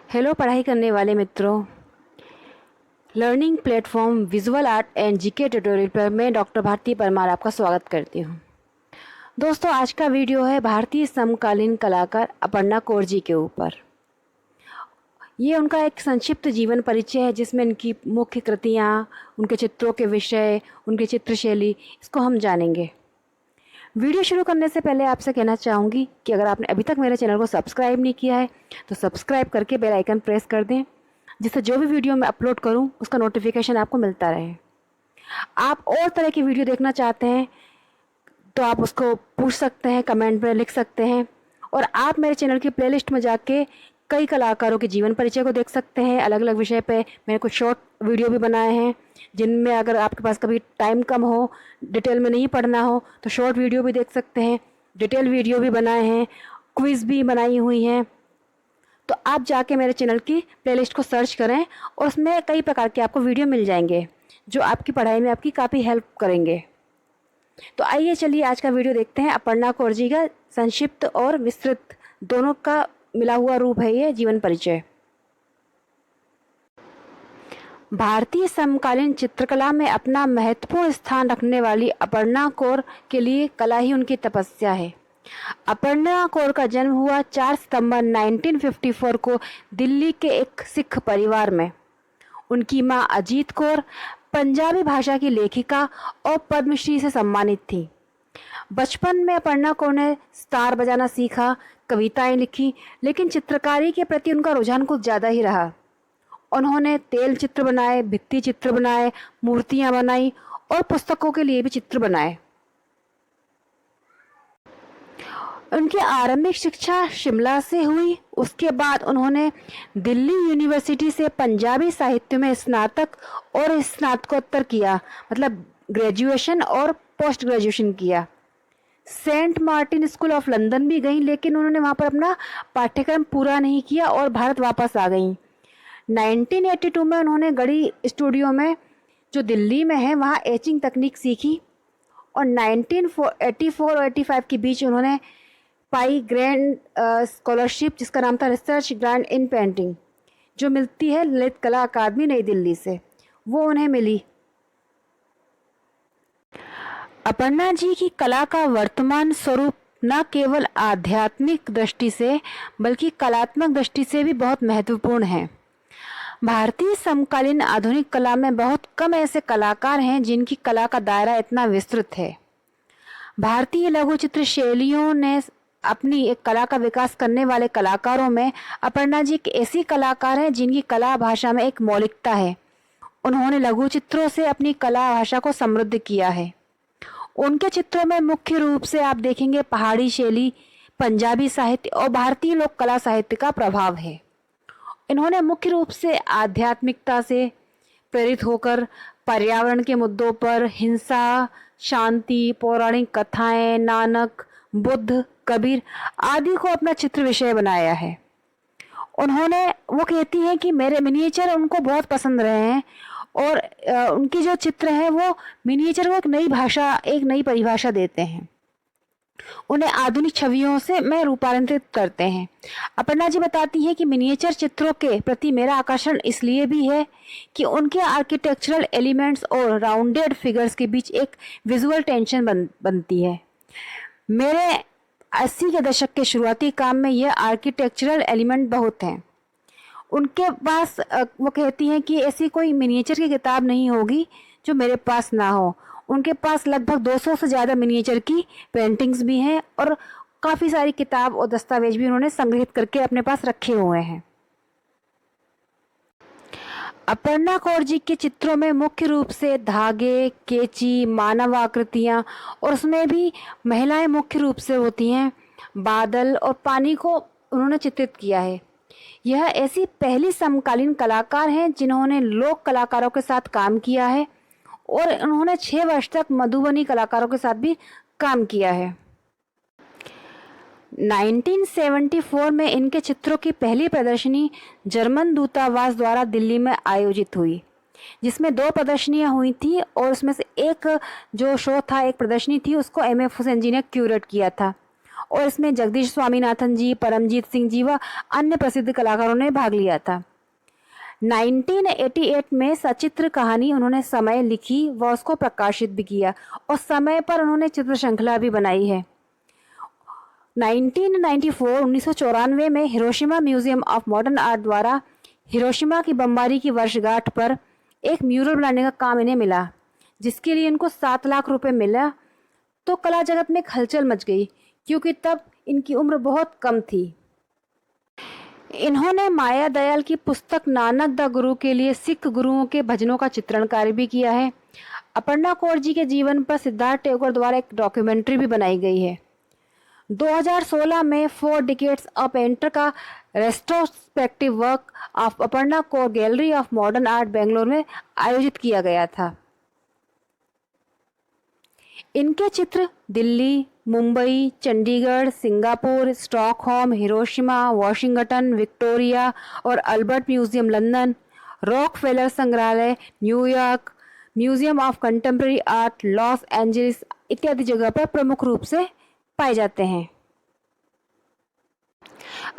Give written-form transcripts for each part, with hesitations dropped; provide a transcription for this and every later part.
Hello पढ़ाई करने वाले मित्रों। Learning platform visual art and GK tutorial पर मैं डॉक्टर भारती परमार आपका स्वागत करती हूँ। दोस्तों, आज का वीडियो है भारतीय समकालीन कलाकार अपर्णा कौर जी के ऊपर। ये उनका एक संक्षिप्त जीवन परिचय है जिसमें इनकी मुख्य कृतियाँ, उनके चित्रों के विषय, उनकी चित्रशैली, इसको हम जानेंगे। वीडियो शुरू करने से पहले आपसे कहना चाहूँगी कि अगर आपने अभी तक मेरे चैनल को सब्सक्राइब नहीं किया है तो सब्सक्राइब करके बेल आइकन प्रेस कर दें, जिससे जो भी वीडियो मैं अपलोड करूं उसका नोटिफिकेशन आपको मिलता रहे। आप और तरह की वीडियो देखना चाहते हैं तो आप उसको पूछ सकते हैं, कमेंट में लिख सकते हैं। और आप मेरे चैनल की प्लेलिस्ट में जाके कई कलाकारों के जीवन परिचय को देख सकते हैं। अलग अलग विषय पे मैंने कुछ शॉर्ट वीडियो भी बनाए हैं जिनमें अगर आपके पास कभी टाइम कम हो, डिटेल में नहीं पढ़ना हो तो शॉर्ट वीडियो भी देख सकते हैं। डिटेल वीडियो भी बनाए हैं, क्विज़ भी बनाई हुई हैं। तो आप जाके मेरे चैनल की प्लेलिस्ट को सर्च करें और उसमें कई प्रकार के आपको वीडियो मिल जाएंगे जो आपकी पढ़ाई में आपकी काफ़ी हेल्प करेंगे। तो आइए चलिए आज का वीडियो देखते हैं। अपर्णा कौर जी का संक्षिप्त और विस्तृत दोनों का मिला हुआ रूप है ये जीवन परिचय। भारतीय समकालीन चित्रकला में अपना महत्वपूर्ण स्थान रखने वाली अपर्णा कौर के लिए कला ही उनकी तपस्या है। अपर्णा कौर का जन्म हुआ 4 सितंबर 1954 को दिल्ली के एक सिख परिवार में। उनकी मां अजीत कौर पंजाबी भाषा की लेखिका और पद्मश्री से सम्मानित थी। बचपन में अपर्णा कौर ने सितार बजाना सीखा, कविताएं लिखी, लेकिन चित्रकारी के प्रति उनका रुझान कुछ ज़्यादा ही रहा। उन्होंने तेल चित्र बनाए, भित्ति चित्र बनाए, मूर्तियां बनाई और पुस्तकों के लिए भी चित्र बनाए। उनकी आरंभिक शिक्षा शिमला से हुई। उसके बाद उन्होंने दिल्ली यूनिवर्सिटी से पंजाबी साहित्य में स्नातक और स्नातकोत्तर किया, मतलब ग्रेजुएशन और पोस्ट ग्रेजुएशन किया। Saint Martin School of London भी गई, लेकिन उन्होंने वहाँ पर अपना पाठ्यक्रम पूरा नहीं किया और भारत वापस आ गई। 1982 में उन्होंने गढ़ी स्टूडियो में, जो दिल्ली में है, वहाँ एचिंग तकनीक सीखी और 1984 और 85 के बीच उन्होंने पाई ग्रैंड स्कॉलरशिप, जिसका नाम था रिसर्च ग्रांट इन पेंटिंग, जो मिलती है ललित कला अकादमी नई दिल्ली से, वो उन्हें मिली। अपर्णा जी की कला का वर्तमान स्वरूप न केवल आध्यात्मिक दृष्टि से बल्कि कलात्मक दृष्टि से भी बहुत महत्वपूर्ण है। भारतीय समकालीन आधुनिक कला में बहुत कम ऐसे कलाकार हैं जिनकी कला का दायरा इतना विस्तृत है। भारतीय लघु चित्र शैलियों ने अपनी एक कला का विकास करने वाले कलाकारों में अपर्णा जी एक ऐसी कलाकार हैं जिनकी कला भाषा में एक मौलिकता है। उन्होंने लघु चित्रों से अपनी कला भाषा को समृद्ध किया है। उनके चित्रों में मुख्य रूप से आप देखेंगे पहाड़ी शैली, पंजाबी साहित्य और भारतीय लोक कला साहित्य का प्रभाव है। इन्होंने मुख्य रूप से आध्यात्मिकता से प्रेरित होकर पर्यावरण के मुद्दों पर, हिंसा, शांति, पौराणिक कथाएं, नानक, बुद्ध, कबीर आदि को अपना चित्र विषय बनाया है। वो कहती हैं कि मेरे मिनिएचर उनको बहुत पसंद रहे हैं और उनकी जो चित्र है वो मिनिएचर को एक नई भाषा, एक नई परिभाषा देते हैं। उन्हें आधुनिक छवियों से में रूपांतरित करते हैं। अपर्णा जी बताती हैं कि मिनिएचर चित्रों के प्रति मेरा आकर्षण इसलिए भी है कि उनके आर्किटेक्चरल एलिमेंट्स और राउंडेड फिगर्स के बीच एक विजुअल टेंशन बनती है। मेरे 80 के दशक के शुरुआती काम में यह आर्किटेक्चरल एलिमेंट बहुत हैं। उनके पास वो कहती हैं कि ऐसी कोई मिनिएचर की किताब नहीं होगी जो मेरे पास ना हो। उनके पास लगभग 200 से ज़्यादा मिनिएचर की पेंटिंग्स भी हैं और काफ़ी सारी किताब और दस्तावेज भी उन्होंने संग्रहित करके अपने पास रखे हुए हैं। अपर्णा कौर जी के चित्रों में मुख्य रूप से धागे, कैंची, मानव आकृतियाँ और उसमें भी महिलाएं मुख्य रूप से होती हैं, बादल और पानी को उन्होंने चित्रित किया है। यह ऐसी पहली समकालीन कलाकार हैं जिन्होंने लोक कलाकारों के साथ काम किया है और उन्होंने 6 वर्ष तक मधुबनी कलाकारों के साथ भी काम किया है। 1974 में इनके चित्रों की पहली प्रदर्शनी जर्मन दूतावास द्वारा दिल्ली में आयोजित हुई, जिसमें 2 प्रदर्शनियां हुई थी और उसमें से एक जो शो था, एक प्रदर्शनी थी, उसको एम एफ हुसैन जी ने क्यूरेट किया था और इसमें जगदीश स्वामीनाथन जी, परमजीत सिंह जी व अन्य प्रसिद्ध कलाकारों ने भाग लिया था। 1988 में सचित्र कहानी उन्होंने समय लिखी व उसको प्रकाशित भी किया और समय पर उन्होंने चित्र श्रृंखला भी बनाई है। 1994 में Hiroshima museum of modern art द्वारा हिरोशिमा की बमबारी की वर्षगांठ पर एक म्यूरल बनाने का काम इन्हें मिला, जिसके लिए इनको 7 लाख रुपए मिला। तो कला जगत में एक हलचल मच गई, क्योंकि तब इनकी उम्र बहुत कम थी। इन्होंने माया दयाल की पुस्तक नानक द गुरु के लिए सिख गुरुओं के भजनों का चित्रण कार्य भी किया है। अपर्णा कौर जी के जीवन पर सिद्धार्थ टैगोर द्वारा एक डॉक्यूमेंट्री भी बनाई गई है। 2016 में 4 डिकेड्स अ पेंटर का retrospective work of Aparna Kaur gallery of modern art Bangalore में आयोजित किया गया था। इनके चित्र Delhi, Mumbai, Chandigarh, Singapore, Stockholm, Hiroshima, Washington, Victoria और अल्बर्ट म्यूजियम लंदन, रॉकफेलर संग्रहालय New York, museum of contemporary art Los Angeles इत्यादि जगह पर प्रमुख रूप से पाए जाते हैं।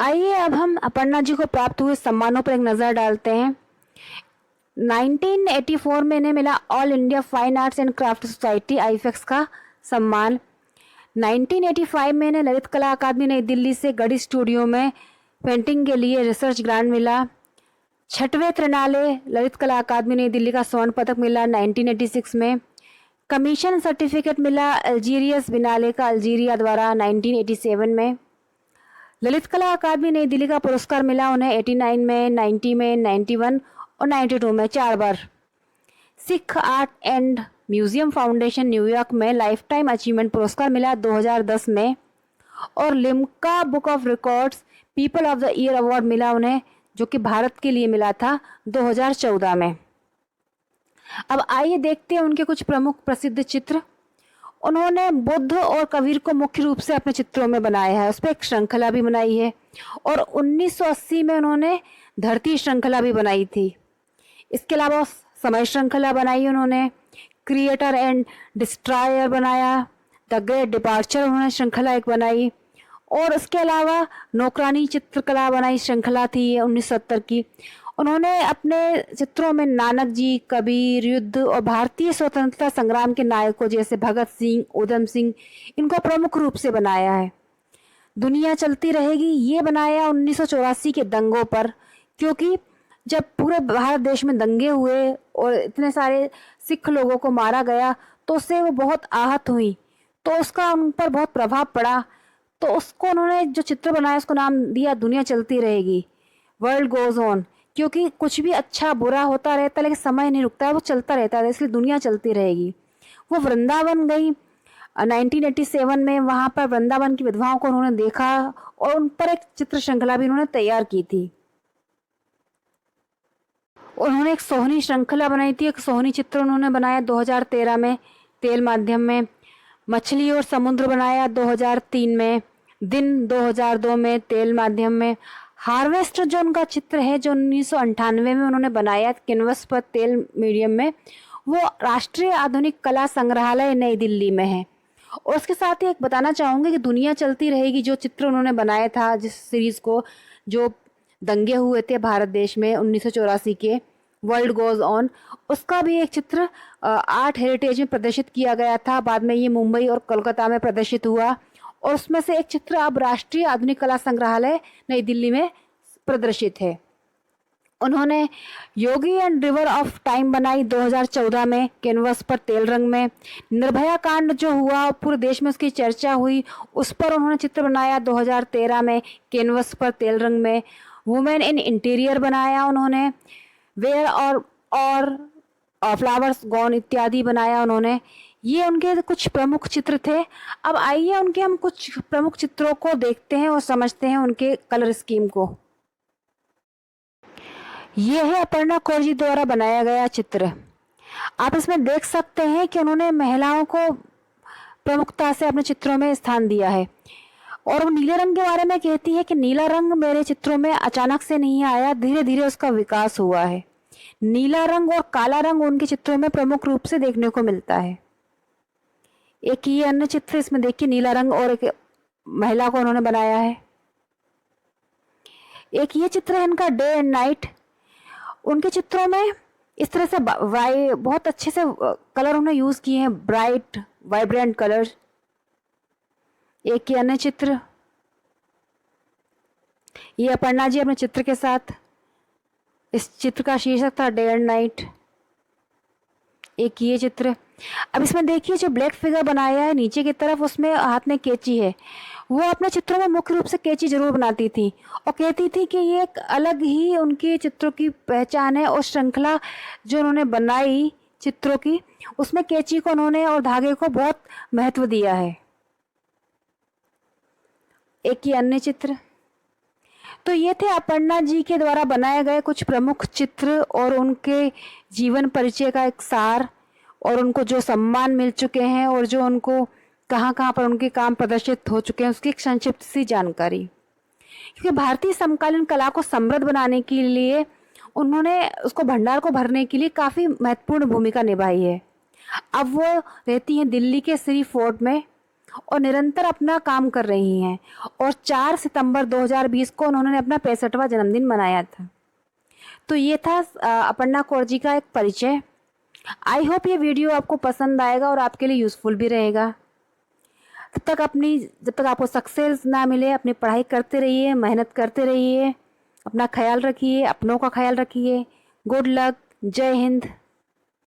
आइए अब हम अपर्णा जी को प्राप्त हुए सम्मानों पर एक नज़र डालते हैं। 1984 में इन्हें मिला all India fine arts and craft society AIFACS का सम्मान। 1985 में इन्हें ललित कला अकादमी नई दिल्ली से गढ़ी स्टूडियो में पेंटिंग के लिए रिसर्च ग्रांट मिला। 6वें त्रिनाले ललित कला अकादमी नई दिल्ली का स्वर्ण पदक मिला 1986 में। कमीशन सर्टिफिकेट मिला अल्जीरियस बिनाले का अल्जीरिया द्वारा 1987 में। ललित कला अकादमी नई दिल्ली का पुरस्कार मिला उन्हें 89 में, 90 में, 91 और 92 में 4 बार। Sikh art and museum foundation New York में लाइफ टाइम अचीवमेंट पुरस्कार मिला 2010 में और Limca book of records people of the year award मिला उन्हें, जो कि भारत के लिए मिला था 2014 में। अब आइए देखते हैं उनके कुछ प्रमुख प्रसिद्ध चित्र। उन्होंने बुद्ध और कबीर को मुख्य रूप से अपने चित्रों में बनाया है, उस पर एक श्रृंखला भी बनाई है और 1980 में उन्होंने धरती श्रृंखला भी बनाई थी। इसके अलावा समय श्रृंखला बनाई उन्होंने, क्रिएटर एंड डिस्ट्रॉयर बनाया, द ग्रेट डिपार्चर उन्होंने श्रृंखला एक बनाई और इसके अलावा नौकरानी चित्रकला बनाई श्रृंखला थी 1970 की। उन्होंने अपने चित्रों में नानक जी, कबीर, युद्ध और भारतीय स्वतंत्रता संग्राम के नायकों जैसे भगत सिंह, उधम सिंह इनको प्रमुख रूप से बनाया है। दुनिया चलती रहेगी ये बनाया 1984 के दंगों पर, क्योंकि जब पूरे भारत देश में दंगे हुए और इतने सारे सिख लोगों को मारा गया तो उससे वो बहुत आहत हुई, तो उसका उन पर बहुत प्रभाव पड़ा। तो उसको उन्होंने जो चित्र बनाया उसको नाम दिया दुनिया चलती रहेगी, वर्ल्ड गोज ऑन, क्योंकि कुछ भी अच्छा बुरा होता रहता है लेकिन समय नहीं रुकता है, वो चलता रहता है, इसलिए दुनिया चलती रहेगी। वो वृंदावन गई 1987 में, वहाँ पर वृंदावन की विधवाओं को उन्होंने देखा और उन पर एक चित्र श्रृंखला भी उन्होंने तैयार की थी। उन्होंने एक सोहनी श्रृंखला बनाई थी, एक सोहनी चित्र उन्होंने बनाया 2013 में तेल माध्यम में। मछली और समुद्र बनाया 2003 में, दिन 2002 में तेल माध्यम में। हार्वेस्ट जो उनका चित्र है जो 1998 में उन्होंने बनाया कैनवस पर तेल मीडियम में, वो राष्ट्रीय आधुनिक कला संग्रहालय नई दिल्ली में है। और उसके साथ ही एक बताना चाहूँगी कि दुनिया चलती रहेगी जो चित्र उन्होंने बनाया था, जिस सीरीज़ को जो दंगे हुए थे भारत देश में 1984 के, वर्ल्ड गोज ऑन, उसका भी एक चित्र आर्ट हेरिटेज में प्रदर्शित किया गया था। बाद में ये मुंबई और कोलकाता में प्रदर्शित हुआ और उसमें से एक चित्र अब राष्ट्रीय आधुनिक कला संग्रहालय नई दिल्ली में प्रदर्शित है। उन्होंने योगी एंड रिवर ऑफ टाइम बनाई 2014 में कैनवस पर तेल रंग में। निर्भया कांड जो हुआ पूरे देश में उसकी चर्चा हुई, उस पर उन्होंने चित्र बनाया 2013 में कैनवस पर तेल रंग में। वुमेन इन इंटीरियर बनाया उन्होंने, वेयर और फ्लावर्स गॉन इत्यादि बनाया उन्होंने। ये उनके कुछ प्रमुख चित्र थे। अब आइए उनके हम कुछ प्रमुख चित्रों को देखते हैं और समझते हैं उनके कलर स्कीम को। ये है अपर्णा कौर जी द्वारा बनाया गया चित्र। आप इसमें देख सकते हैं कि उन्होंने महिलाओं को प्रमुखता से अपने चित्रों में स्थान दिया है और वो नीले रंग के बारे में कहती है कि नीला रंग मेरे चित्रों में अचानक से नहीं आया, धीरे धीरे उसका विकास हुआ है। नीला रंग और काला रंग उनके चित्रों में प्रमुख रूप से देखने को मिलता है। एक ये अन्य चित्र इसमें देखिए नीला रंग और एक महिला को उन्होंने बनाया है। एक ये चित्र है इनका डे एंड नाइट। उनके चित्रों में इस तरह से बहुत अच्छे से कलर उन्होंने यूज़ किए हैं, ब्राइट वाइब्रेंट कलर्स। एक ये अन्य चित्र, ये अपर्णा जी अपने चित्र के साथ, इस चित्र का शीर्षक था डे एंड नाइट। एक ये चित्र, अब इसमें देखिए जो ब्लैक फिगर बनाया है नीचे की तरफ, उसमें हाथ में कैंची है। वो अपने चित्रों में मुख्य रूप से कैंची जरूर बनाती थी और कहती थी कि ये एक अलग ही उनके चित्रों की पहचान है। और श्रृंखला जो उन्होंने बनाई चित्रों की, उसमें कैंची को उन्होंने और धागे को बहुत महत्व दिया है। एक ही अन्य चित्र, तो ये थे अपर्णा जी के द्वारा बनाए गए कुछ प्रमुख चित्र और उनके जीवन परिचय का एक सार, और उनको जो सम्मान मिल चुके हैं और जो उनको कहाँ कहाँ पर उनके काम प्रदर्शित हो चुके हैं उसकी एक संक्षिप्त सी जानकारी। क्योंकि भारतीय समकालीन कला को समृद्ध बनाने के लिए उन्होंने उसको भंडार को भरने के लिए काफ़ी महत्वपूर्ण भूमिका निभाई है। अब वो रहती हैं दिल्ली के श्री फोर्ट में और निरंतर अपना काम कर रही हैं, और 4 सितंबर 2020 को उन्होंने अपना 65वां जन्मदिन मनाया था। तो ये था अपर्णा कौर जी का एक परिचय। आई होप ये वीडियो आपको पसंद आएगा और आपके लिए यूज़फुल भी रहेगा। जब तक आपको सक्सेस ना मिले, अपनी पढ़ाई करते रहिए, मेहनत करते रहिए, अपना ख्याल रखिए, अपनों का ख्याल रखिए। गुड लक, जय हिंद।